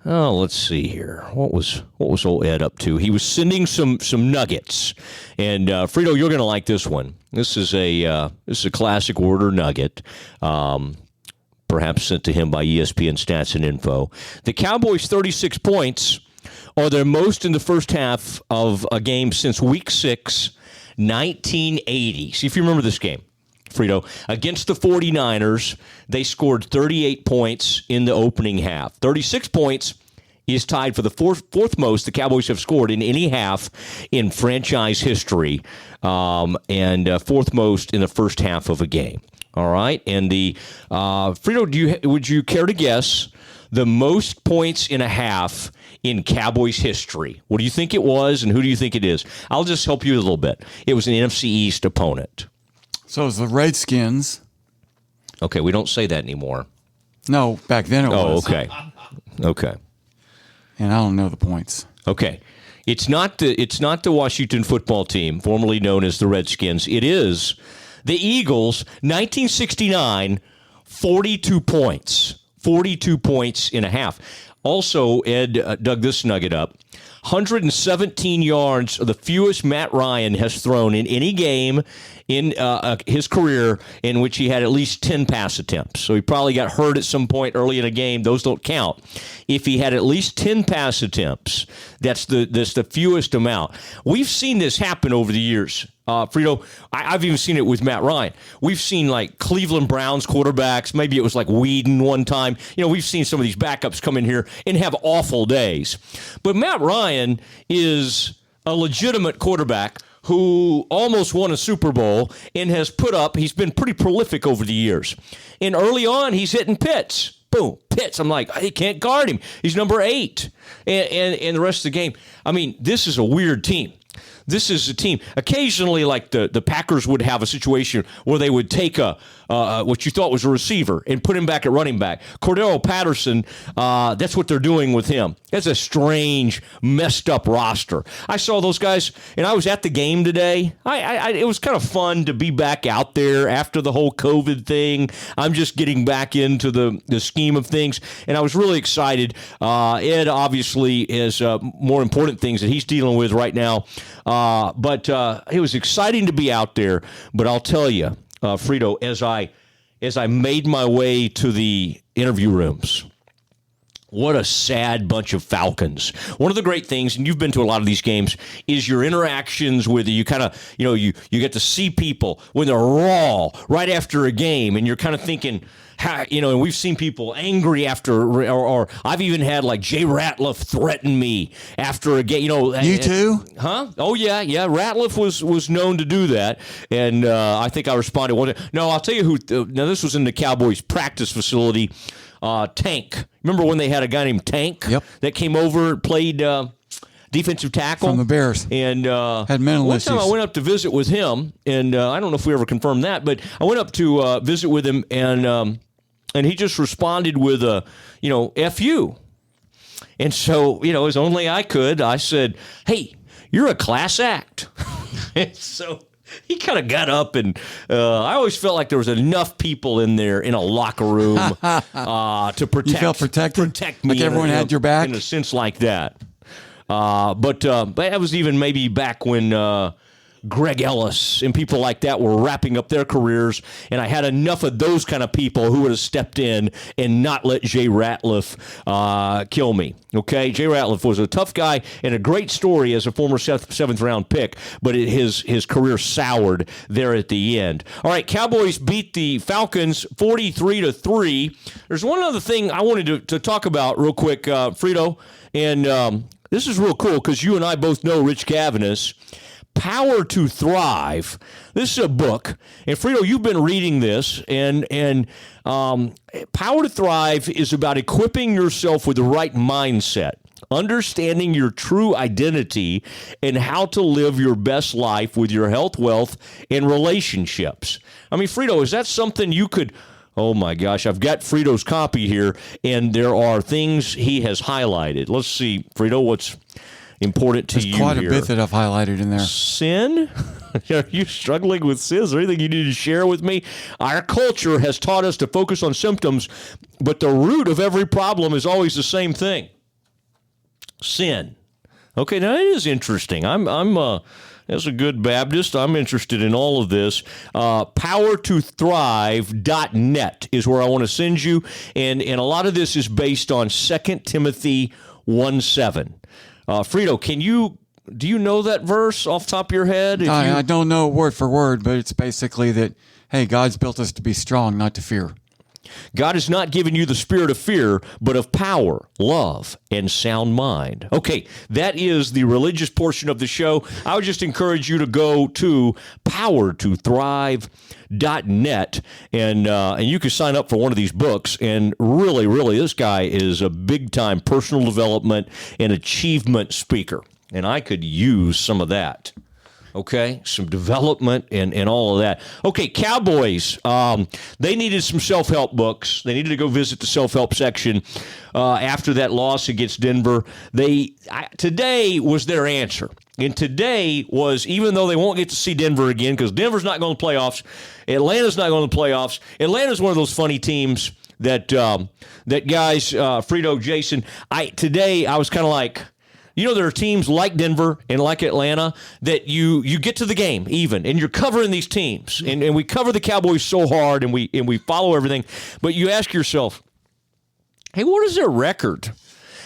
let's see here. What was old Ed up to? He was sending some nuggets, and Frito, you're going to like this one. This is a classic Werder nugget, perhaps sent to him by ESPN Stats and Info. The Cowboys' 36 points are their most in the first half of a game since Week 6, 1980. See if you remember this game. Frito, against the 49ers, they scored 38 points in the opening half. 36 points is tied for the fourth most the Cowboys have scored in any half in franchise history, and fourth most in the first half of a game. All right, and the Frito, would you care to guess the most points in a half in Cowboys history? What do you think it was, and who do you think it is? I'll just help you a little bit. It was an NFC East opponent. So it's the Redskins. Okay, we don't say that anymore. No, back then it was. Oh, okay. Okay. And I don't know the points. Okay. It's not the Washington football team, formerly known as the Redskins. It is the Eagles, 1969, 42 points. 42 points in a half. Also, Ed dug this nugget up. 117 yards, the fewest Matt Ryan has thrown in any game in his career in which he had at least 10 pass attempts. So he probably got hurt at some point early in a game. Those don't count. If he had at least 10 pass attempts, that's the fewest amount. We've seen this happen over the years. Frito, I've even seen it with Matt Ryan. We've seen like Cleveland Browns quarterbacks. Maybe it was like Whedon one time. We've seen some of these backups come in here and have awful days. But Matt Ryan is a legitimate quarterback who almost won a Super Bowl and he's been pretty prolific over the years. And early on, he's hitting Pitts. Boom, Pitts. I'm like, I can't guard him. He's number 8. And the rest of the game. I mean, this is a weird team. This is a team. Occasionally, like the Packers would have a situation where they would take what you thought was a receiver and put him back at running back. Cordero Patterson, that's what they're doing with him. That's a strange, messed up roster. I saw those guys, and I was at the game today. It was kind of fun to be back out there after the whole COVID thing. I'm just getting back into the scheme of things, and I was really excited. Ed obviously has more important things that he's dealing with right now. But it was exciting to be out there. But I'll tell you, Frito, as I made my way to the interview rooms, What a sad bunch of Falcons. One of the great things, and you've been to a lot of these games, is your interactions with you kind of, you get to see people when they're raw right after a game, and you're kind of thinking, and we've seen people angry after, or I've even had like Jay Ratliff threaten me after a game. You too? Huh? Oh yeah. Ratliff was known to do that, and I think I responded one day. No, I'll tell you who. Now this was in the Cowboys practice facility. Tank. Remember when they had a guy named Tank? Yep. That came over, played defensive tackle from the Bears, and had mental one issues. Time I went up to visit with him, and I don't know if we ever confirmed that, but I went up to visit with him, and he just responded with a F you. And so as only I could, I said, "Hey, you're a class act." And so he kind of got up, and I always felt like there was enough people in there in a locker room to protect. You felt protected? Protect me. Like everyone had your back? In a sense like that. But that was even maybe back when Greg Ellis and people like that were wrapping up their careers, and I had enough of those kind of people who would have stepped in and not let Jay Ratliff kill me. Okay, Jay Ratliff was a tough guy and a great story as a former seventh round pick, but his career soured there at the end. All right, Cowboys beat the Falcons 43-3. There's one other thing I wanted to talk about real quick, Frito, and this is real cool because you and I both know Rich Cavanis. Power to Thrive. This is a book, and Frito, you've been reading this, and Power to Thrive is about equipping yourself with the right mindset, understanding your true identity, and how to live your best life with your health, wealth, and relationships. I mean, Frito, is that something you could... Oh, my gosh, I've got Frito's copy here, and there are things he has highlighted. Let's see, Frito, what's important to you here? There's quite a bit that I've highlighted in there. Sin? Are you struggling with sin? Is there anything you need to share with me? Our culture has taught us to focus on symptoms, but the root of every problem is always the same thing. Sin. Okay, now it is interesting. I'm as a good Baptist, I'm interested in all of this. Powertothrive.net is where I want to send you, and a lot of this is based on 2 Timothy 1:7. Frito, do you know that verse off the top of your head? I don't know word for word, but it's basically that, hey, God's built us to be strong, not to fear. God has not given you the spirit of fear, but of power, love, and sound mind. Okay, that is the religious portion of the show. I would just encourage you to go to powertothrive.net, and you can sign up for one of these books. And really, really, this guy is a big-time personal development and achievement speaker, and I could use some of that. Okay, some development and all of that. Okay, Cowboys, they needed some self-help books. They needed to go visit the self-help section after that loss against Denver. Today was their answer. And today was, even though they won't get to see Denver again, because Denver's not going to the playoffs, Atlanta's not going to the playoffs. Atlanta's one of those funny teams that guys, Frito, Jason, today I was kind of like, there are teams like Denver and like Atlanta that you get to the game even, and you're covering these teams, and we cover the Cowboys so hard, and we follow everything. But you ask yourself, hey, what is their record?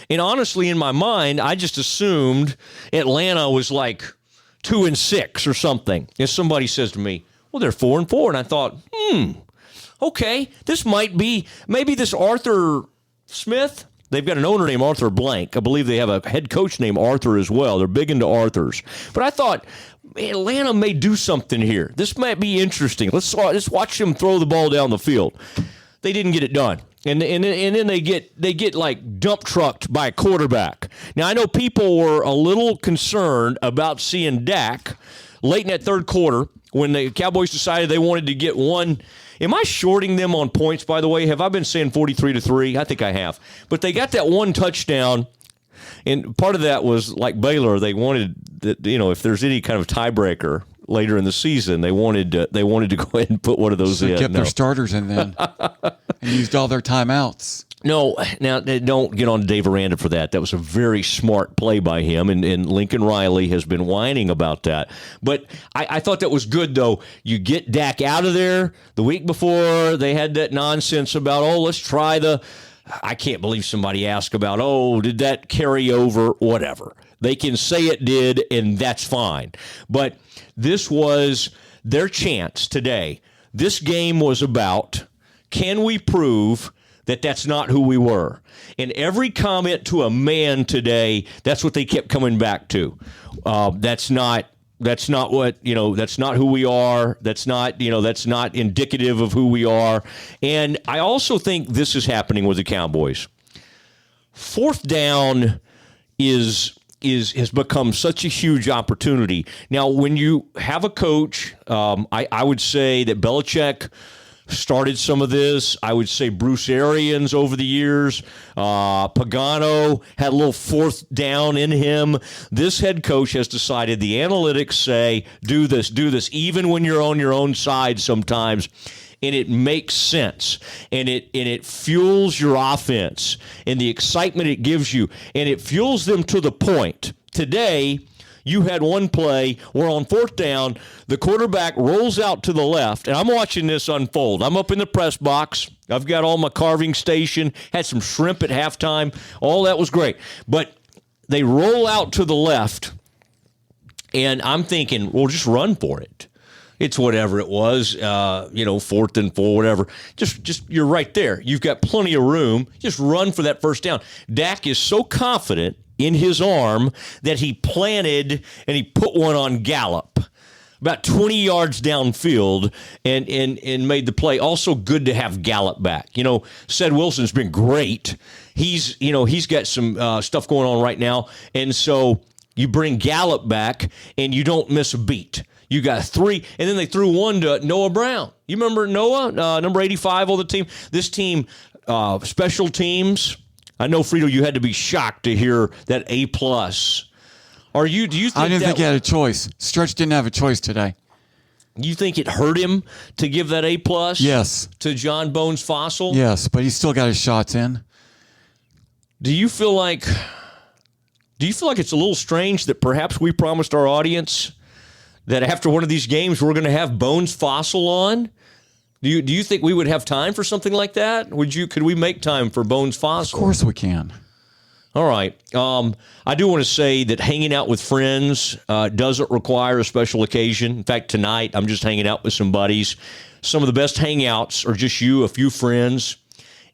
And honestly, in my mind, I just assumed Atlanta was like 2-6 or something. And somebody says to me, well, they're 4-4, and I thought, okay, this might be maybe this Arthur Smith. They've got an owner named Arthur Blank. I believe they have a head coach named Arthur as well. They're big into Arthurs. But I thought, Atlanta may do something here. This might be interesting. Let's watch them throw the ball down the field. They didn't get it done. And then they get like dump trucked by a quarterback. Now, I know people were a little concerned about seeing Dak late in that third quarter when the Cowboys decided they wanted to get one. Am I shorting them on points, by the way? Have I been saying 43-3? I think I have. But they got that one touchdown, and part of that was like Baylor. They wanted that, if there's any kind of tiebreaker later in the season, they wanted to go ahead and put one of those in. They kept their starters in then and used all their timeouts. No, now don't get on Dave Aranda for that. That was a very smart play by him, and Lincoln Riley has been whining about that. But I thought that was good, though. You get Dak out of there. The week before, they had that nonsense about, let's try the I can't believe somebody asked about, oh, did that carry over? Whatever. They can say it did, and that's fine. But this was their chance today. This game was about, can we prove that that's not who we were? And every comment to a man today, that's what they kept coming back to. That's not what, that's not who we are. That's not indicative of who we are. And I also think this is happening with the Cowboys. Fourth down has become such a huge opportunity. Now, when you have a coach, I would say that Belichick started some of this. I would say Bruce Arians over the years. Pagano had a little fourth down in him. This head coach has decided, the analytics say, do this, even when you're on your own side sometimes. And it makes sense, and it fuels your offense and the excitement it gives you, and it fuels them to the point. Today, you had one play where on fourth down, the quarterback rolls out to the left, and I'm watching this unfold. I'm up in the press box. I've got all my carving station, had some shrimp at halftime. All that was great. But they roll out to the left, and I'm thinking, well, just run for it. It's whatever it was, 4th and 4, whatever. Just you're right there. You've got plenty of room. Just run for that first down. Dak is so confident in his arm that he planted and he put one on Gallup about 20 yards downfield and made the play. Also good to have Gallup back. Ced Wilson's been great. He's got some stuff going on right now. And so you bring Gallup back and you don't miss a beat. You got 3, and then they threw one to Noah Brown. You remember Noah, number 85 on the team? This team, special teams. I know, Frito, you had to be shocked to hear that A+. Do you think I didn't think he had a choice. Stretch didn't have a choice today. You think it hurt him to give that A+? Yes. To John Bones Fossil? Yes, but he's still got his shots in. Do you feel like it's a little strange that perhaps we promised our audience that after one of these games we're going to have Bones Fossil on? Do you think we would have time for something like that? Could we make time for Bones Fossil? Of course we can. All right. I do want to say that hanging out with friends doesn't require a special occasion. In fact, tonight I'm just hanging out with some buddies. Some of the best hangouts are just you, a few friends,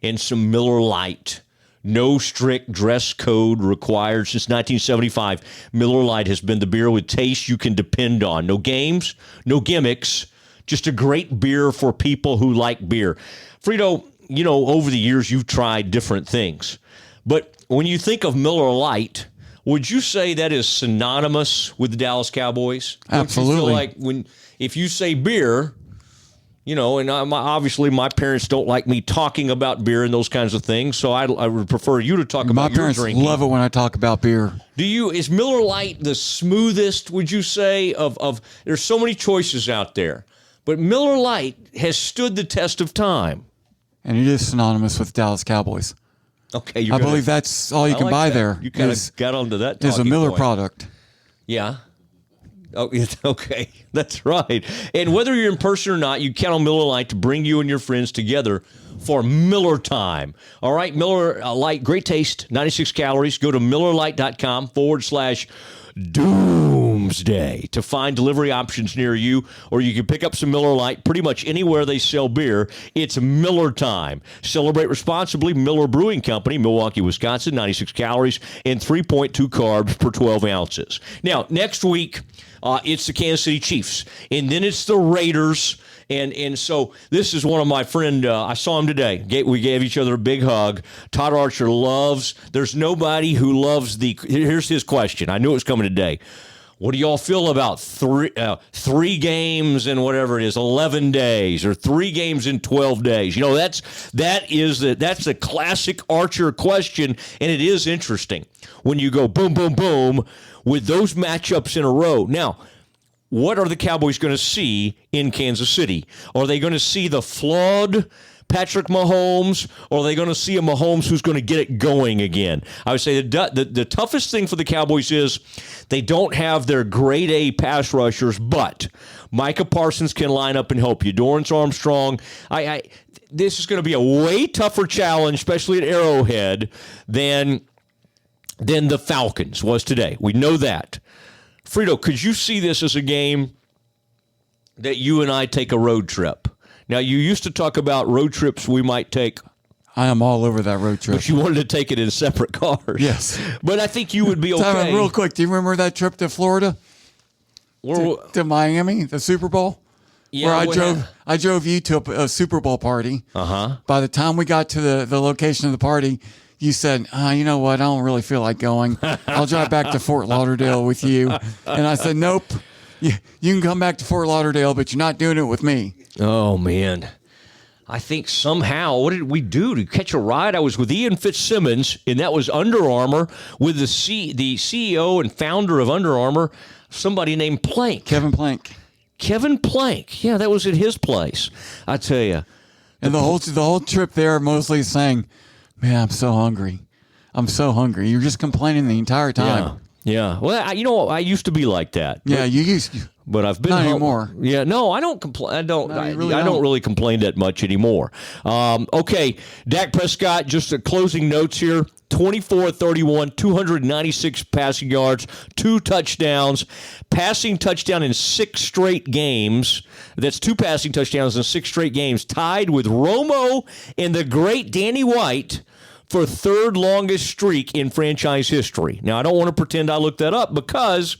and some Miller Lite. No strict dress code required. Since 1975, Miller Lite has been the beer with taste you can depend on. No games, no gimmicks, just a great beer for people who like beer. Frito, over the years you've tried different things. But when you think of Miller Lite, would you say that is synonymous with the Dallas Cowboys? Absolutely. Don't you feel like if you say beer, and obviously my parents don't like me talking about beer and those kinds of things, so I would prefer you to talk about your drinking. My parents love it when I talk about beer. Is Miller Lite the smoothest, would you say, of there's so many choices out there, but Miller Lite has stood the test of time. And it is synonymous with Dallas Cowboys. Okay, I believe that's all you can buy there. You kind of got onto that. Is a Miller point. product. Yeah. Oh, okay. That's right. And whether you're in person or not, you count on Miller Lite to bring you and your friends together for Miller time. All right, Miller Lite, great taste, 96 calories. Go to MillerLite.com/Doomsday to find delivery options near you, or you can pick up some Miller Lite pretty much anywhere they sell beer. It's Miller time. Celebrate responsibly. Miller Brewing Company, Milwaukee, Wisconsin, 96 calories and 3.2 carbs per 12 ounces. Now, next week, it's the Kansas City Chiefs, and then it's the Raiders. And so this is one of my friend, I saw him today. We gave each other a big hug. Todd Archer there's nobody who loves here's his question. I knew it was coming today. What do y'all feel about three games in whatever it is, 11 days, or 3 games in 12 days? That's the classic Archer question, and it is interesting when you go boom, boom, boom with those matchups in a row. Now, what are the Cowboys going to see in Kansas City? Are they going to see the flawed Patrick Mahomes, or are they going to see a Mahomes who's going to get it going again? I would say the toughest thing for the Cowboys is they don't have their grade A pass rushers, but Micah Parsons can line up and help you. Dorrance Armstrong, this is going to be a way tougher challenge, especially at Arrowhead, than the Falcons was today. We know that. Frito, could you see this as a game that you and I take a road trip? Now, you used to talk about road trips we might take. I am all over that road trip. But you wanted to take it in separate cars. Yes. But I think you would be okay. Time out real quick. Do you remember that trip to Florida? To Miami, the Super Bowl? Yeah, where I drove you to a Super Bowl party. Uh-huh. By the time we got to the location of the party, you said, you know what, I don't really feel like going. I'll drive back to Fort Lauderdale with you. And I said, nope, you can come back to Fort Lauderdale, but you're not doing it with me. Oh, man. I think somehow, what did we do to catch a ride? I was with Ian Fitzsimmons, and that was Under Armour, with the CEO and founder of Under Armour, somebody named Plank. Kevin Plank. Yeah, that was at his place. I tell you. And the whole trip there, Mosley is saying, man, I'm so hungry. You're just complaining the entire time. Yeah. Well, I used to be like that. Yeah, you used to. But I've been not anymore. Yeah, no, I don't complain. I don't really complain that much anymore. Okay, Dak Prescott. Just closing notes here: 24-31, 296 passing yards, 2 touchdowns, passing touchdown in 6 straight games. That's 2 passing touchdowns in 6 straight games, tied with Romo and the great Danny White for 3rd longest streak in franchise history. Now, I don't want to pretend I looked that up because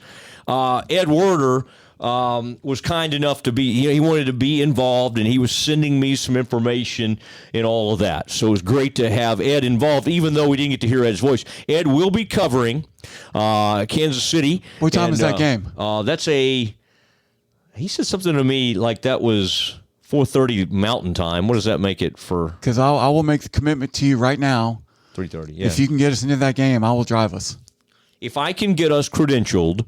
Ed Werder was kind enough to be, he wanted to be involved, and he was sending me some information and all of that. So it was great to have Ed involved, even though we didn't get to hear Ed's voice. Ed will be covering Kansas City. What time is that game? He said something to me like that was 4:30 Mountain Time. What does that make it for? Because I will make the commitment to you right now. 3:30, yeah. If you can get us into that game, I will drive us. If I can get us credentialed,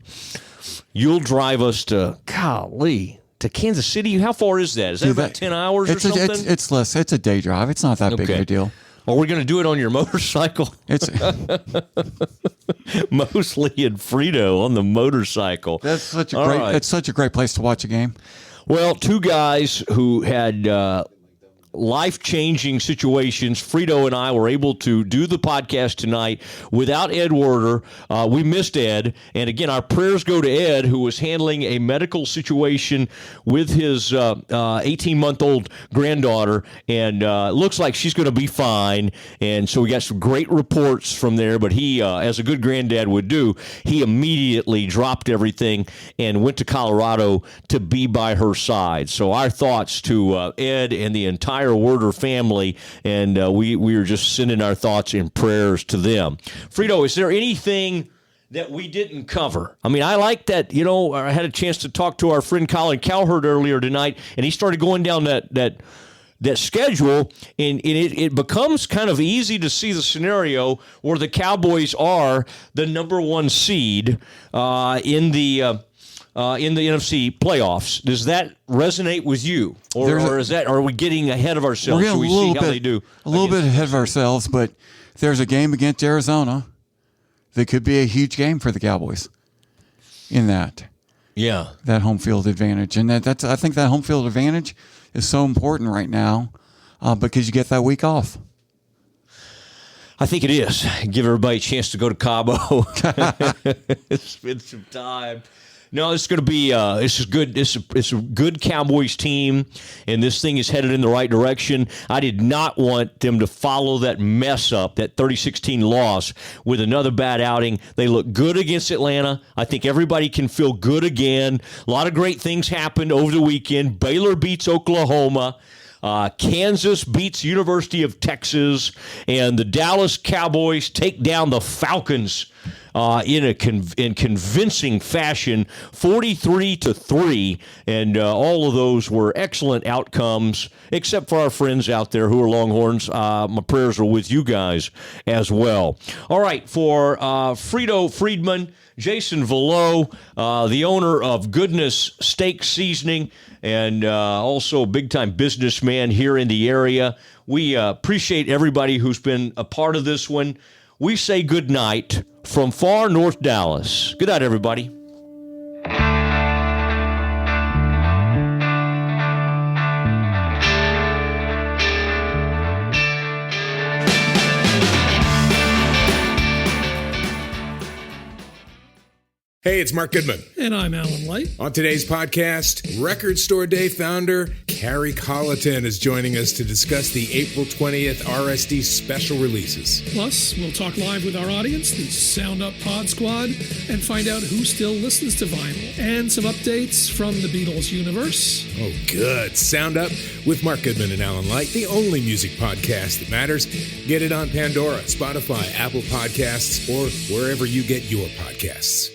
you'll drive us to Kansas City. How far is that? Is that about 10 hours or something? It's less. It's a day drive. It's not that big of a deal. Are we going to do it on your motorcycle? It's Mosley and Frito on the motorcycle. That's such a great. It's such a great place to watch a game. Well, 2 guys who had life-changing situations. Frito and I were able to do the podcast tonight without Ed Werder. We missed Ed. And again, our prayers go to Ed, who was handling a medical situation with his 18-month-old granddaughter. And it looks like she's going to be fine. And so we got some great reports from there. But he, as a good granddad would do, he immediately dropped everything and went to Colorado to be by her side. So our thoughts to Ed and the entire Werder family, and we are just sending our thoughts and prayers to them. Frito, is there anything that we didn't cover? I mean, I like that, I had a chance to talk to our friend Colin Cowherd earlier tonight, and he started going down that schedule, and it becomes kind of easy to see the scenario where the Cowboys are the number 1 seed in the NFC playoffs. Does that resonate with you, or are we getting ahead of ourselves? We're getting a little bit ahead of ourselves, but there's a game against Arizona that could be a huge game for the Cowboys. In that home field advantage, and I think that home field advantage is so important right now because you get that week off. I think it is. Give everybody a chance to go to Cabo, spend some time. No, it's going to be it's good. It's a good Cowboys team, and this thing is headed in the right direction. I did not want them to follow that mess up, that 30-16 loss, with another bad outing. They look good against Atlanta. I think everybody can feel good again. A lot of great things happened over the weekend. Baylor beats Oklahoma. Kansas beats University of Texas, and the Dallas Cowboys take down the Falcons in convincing fashion, 43-3, and all of those were excellent outcomes, except for our friends out there who are Longhorns. My prayers are with you guys as well. All right, for Frito Friedman, Jason Velo, the owner of Goodness Steak Seasoning, and also a big-time businessman here in the area. We appreciate everybody who's been a part of this one. We say good night from far north Dallas. Good night, everybody. Hey, it's Mark Goodman. And I'm Alan Light. On today's podcast, Record Store Day founder Carrie Colleton is joining us to discuss the April 20th RSD special releases. Plus, we'll talk live with our audience, the Sound Up Pod Squad, and find out who still listens to vinyl. And some updates from the Beatles universe. Oh, good. Sound Up with Mark Goodman and Alan Light, the only music podcast that matters. Get it on Pandora, Spotify, Apple Podcasts, or wherever you get your podcasts.